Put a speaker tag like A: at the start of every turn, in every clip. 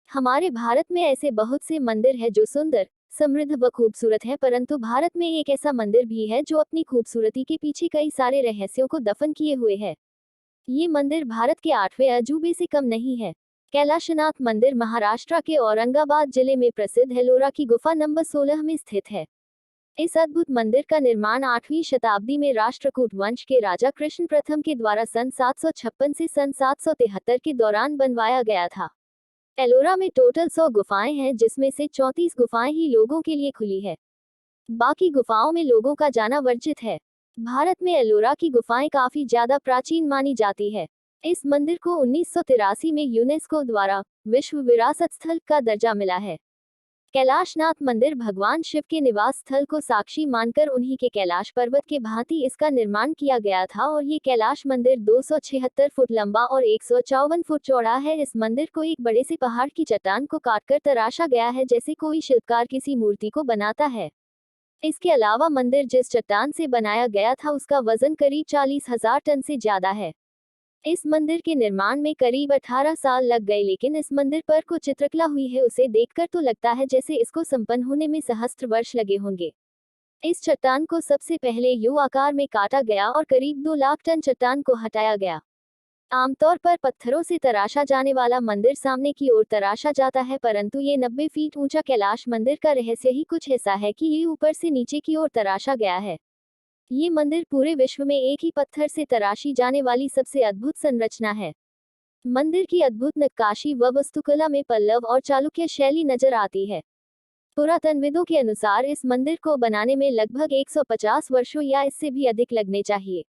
A: हमारे भारत में ऐसे बहुत से मंदिर हैं जो सुंदर, समृद्ध व खूबसूरत है, परंतु भारत में एक ऐसा मंदिर भी है जो अपनी खूबसूरती के पीछे कई सारे रहस्यों को दफन किए हुए है। ये मंदिर भारत के 8वें अजूबे से कम नहीं है। कैलाशनाथ मंदिर महाराष्ट्र के औरंगाबाद जिले में प्रसिद्ध एलोरा की गुफा नंबर 16 में स्थित है। इस अद्भुत मंदिर का निर्माण 8वीं शताब्दी में राष्ट्रकूट वंश के राजा कृष्ण प्रथम के द्वारा सन 756 से सन 773 के दौरान बनवाया गया था। एलोरा में टोटल 100 गुफाएं हैं, जिसमें से 34 गुफाएं ही लोगों के लिए खुली है। बाकी गुफाओं में लोगों का जाना वर्जित है। भारत में एलोरा की गुफाएं काफी ज्यादा प्राचीन मानी जाती है। इस मंदिर को 1983 में यूनेस्को द्वारा विश्व विरासत स्थल का दर्जा मिला है। कैलाशनाथ मंदिर भगवान शिव के निवास स्थल को साक्षी मानकर उन्हीं के कैलाश पर्वत के भांति इसका निर्माण किया गया था और ये कैलाश मंदिर 276 फुट लंबा और 154 फुट चौड़ा है। इस मंदिर को एक बड़े से पहाड़ की चट्टान को काटकर तराशा गया है, जैसे कोई शिल्पकार किसी मूर्ति को बनाता है। इसके अलावा मंदिर जिस चट्टान से बनाया गया था उसका वजन करीब 40,000 टन से ज्यादा है। इस मंदिर के निर्माण में करीब 18 साल लग गए, लेकिन इस मंदिर पर कुछ चित्रकला हुई है, उसे देखकर तो लगता है जैसे इसको संपन्न होने में सहस्त्र वर्ष लगे होंगे। इस चट्टान को सबसे पहले यू आकार में काटा गया और करीब 2 लाख टन चट्टान को हटाया गया। आमतौर पर पत्थरों से तराशा जाने वाला मंदिर सामने की ओर तराशा जाता है, परंतु ये 90 फीट ऊंचा कैलाश मंदिर का रहस्य ही कुछ ऐसा है कि ये ऊपर से नीचे की ओर तराशा गया है। ये मंदिर पूरे विश्व में एक ही पत्थर से तराशी जाने वाली सबसे अद्भुत संरचना है। मंदिर की अद्भुत नक्काशी व वास्तुकला में पल्लव और चालुक्य शैली नजर आती है। पुरातनविदों के अनुसार इस मंदिर को बनाने में लगभग 150 वर्षों या इससे भी अधिक लगने चाहिए।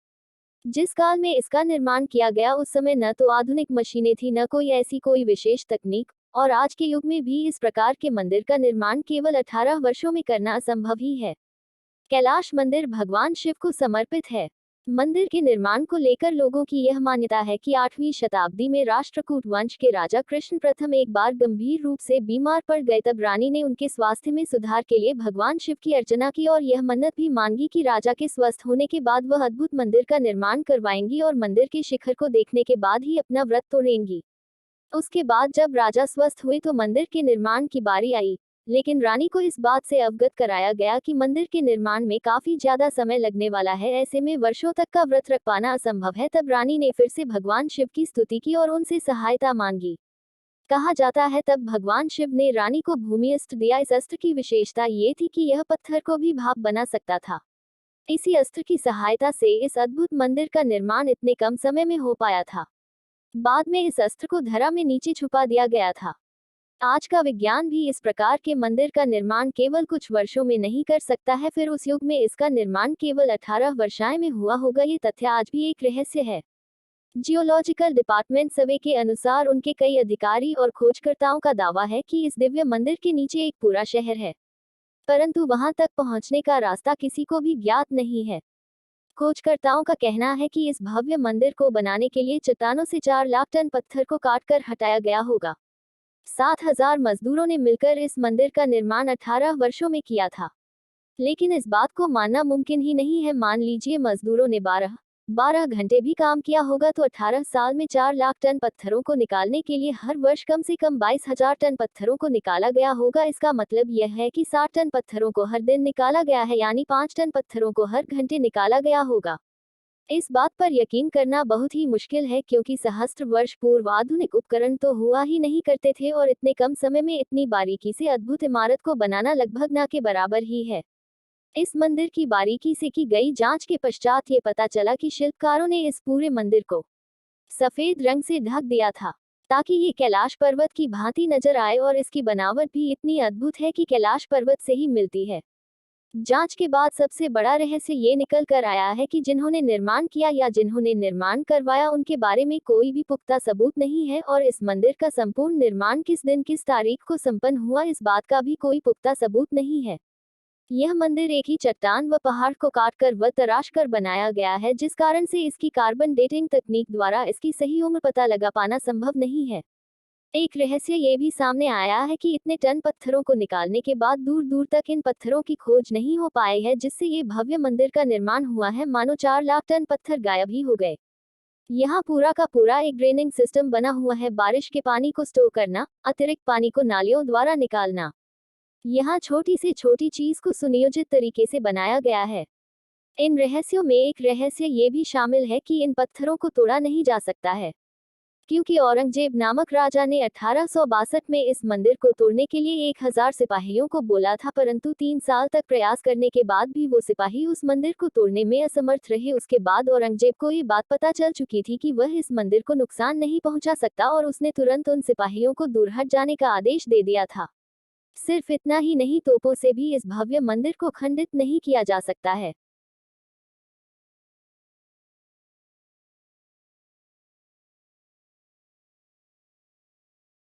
A: जिस काल में इसका निर्माण किया गया उस समय न तो आधुनिक मशीनें थी, न कोई ऐसी कोई विशेष तकनीक, और आज के युग में भी इस प्रकार के मंदिर का निर्माण केवल 18 वर्षों में करना असंभव ही है। कैलाश मंदिर भगवान शिव को समर्पित है। मंदिर के निर्माण को लेकर लोगों की यह मान्यता है कि 8वीं शताब्दी में राष्ट्रकूट वंश के राजा कृष्ण प्रथम एक बार गंभीर रूप से बीमार पड़ गए, तब रानी ने उनके स्वास्थ्य में सुधार के लिए भगवान शिव की अर्चना की और यह मन्नत भी मांगी कि राजा के स्वस्थ होने के बाद वह अद्भुत मंदिर का निर्माण करवाएंगी और मंदिर के शिखर को देखने के बाद ही अपना व्रत तोड़ेंगी। उसके बाद जब राजा स्वस्थ हुए तो मंदिर के निर्माण की बारी आई, लेकिन रानी को इस बात से अवगत कराया गया कि मंदिर के निर्माण में काफी ज्यादा समय लगने वाला है, ऐसे में वर्षों तक का व्रत रख पाना असंभव है। तब रानी ने फिर से भगवान शिव की स्तुति की और उनसे सहायता मांगी। कहा जाता है तब भगवान शिव ने रानी को भूमि अस्त्र दिया। इस अस्त्र की विशेषता ये थी कि यह पत्थर को भी भाप बना सकता था। इसी अस्त्र की सहायता से इस अद्भुत मंदिर का निर्माण इतने कम समय में हो पाया था। बाद में इस अस्त्र को धरा में नीचे छुपा दिया गया था। आज का विज्ञान भी इस प्रकार के मंदिर का निर्माण केवल कुछ वर्षों में नहीं कर सकता है, फिर उस युग में इसका निर्माण केवल 18 वर्षाएं में हुआ होगा। ये तथ्य आज भी एक रहस्य है। जियोलॉजिकल डिपार्टमेंट सर्वे के अनुसार उनके कई अधिकारी और खोजकर्ताओं का दावा है कि इस दिव्य मंदिर के नीचे एक पूरा शहर है, परंतु वहां तक पहुंचने का रास्ता किसी को भी ज्ञात नहीं है। खोजकर्ताओं का कहना है कि इस भव्य मंदिर को बनाने के लिए चट्टानों से 4 लाख टन पत्थर को काटकर हटाया गया होगा। 7,000 मजदूरों ने मिलकर इस मंदिर का निर्माण 18 वर्षों में किया था। लेकिन इस बात को मानना मुमकिन ही नहीं है। मान लीजिए मजदूरों ने 12 घंटे भी काम किया होगा तो 18 साल में 4 लाख टन पत्थरों को निकालने के लिए हर वर्ष कम से कम 22,000 टन पत्थरों को निकाला गया होगा। इसका मतलब यह है कि 60 टन पत्थरों को हर दिन निकाला गया है, यानी 5 टन पत्थरों को हर घंटे निकाला गया होगा। इस बात पर यकीन करना बहुत ही मुश्किल है, क्योंकि सहस्त्र वर्ष पूर्व आधुनिक उपकरण तो हुआ ही नहीं करते थे और इतने कम समय में इतनी बारीकी से अद्भुत इमारत को बनाना लगभग ना के बराबर ही है। इस मंदिर की बारीकी से की गई जांच के पश्चात ये पता चला कि शिल्पकारों ने इस पूरे मंदिर को सफेद रंग से ढक दिया था ताकि ये कैलाश पर्वत की भांति नजर आए, और इसकी बनावट भी इतनी अद्भुत है कि कैलाश पर्वत से ही मिलती है। जांच के बाद सबसे बड़ा रहस्य ये निकल कर आया है कि जिन्होंने निर्माण किया या जिन्होंने निर्माण करवाया उनके बारे में कोई भी पुख्ता सबूत नहीं है, और इस मंदिर का संपूर्ण निर्माण किस दिन किस तारीख को संपन्न हुआ इस बात का भी कोई पुख्ता सबूत नहीं है। यह मंदिर एक ही चट्टान व पहाड़ को काटकर व तराश कर बनाया गया है, जिस कारण से इसकी कार्बन डेटिंग तकनीक द्वारा इसकी सही उम्र पता लगा पाना संभव नहीं है। एक रहस्य ये भी सामने आया है कि इतने टन पत्थरों को निकालने के बाद दूर दूर तक इन पत्थरों की खोज नहीं हो पाई है, जिससे ये भव्य मंदिर का निर्माण हुआ है। मानो 4 लाख टन पत्थर गायब ही हो गए। यहाँ पूरा का पूरा एक ड्रेनिंग सिस्टम बना हुआ है, बारिश के पानी को स्टोर करना, अतिरिक्त पानी को नालियों द्वारा निकालना। यहाँ छोटी से छोटी चीज को सुनियोजित तरीके से बनाया गया है। इन रहस्यों में एक रहस्य ये भी शामिल है कि इन पत्थरों को तोड़ा नहीं जा सकता है, क्योंकि औरंगजेब नामक राजा ने 1862 में इस मंदिर को तोड़ने के लिए 1000 सिपाहियों को बोला था, परंतु 3 साल तक प्रयास करने के बाद भी वो सिपाही उस मंदिर को तोड़ने में असमर्थ रहे। उसके बाद औरंगजेब को ये बात पता चल चुकी थी कि वह इस मंदिर को नुकसान नहीं पहुंचा सकता और उसने तुरंत उन सिपाहियों को दूर हट जाने का आदेश दे दिया था। सिर्फ इतना ही नहीं, तोपों से भी इस भव्य मंदिर को खंडित नहीं किया जा सकता है।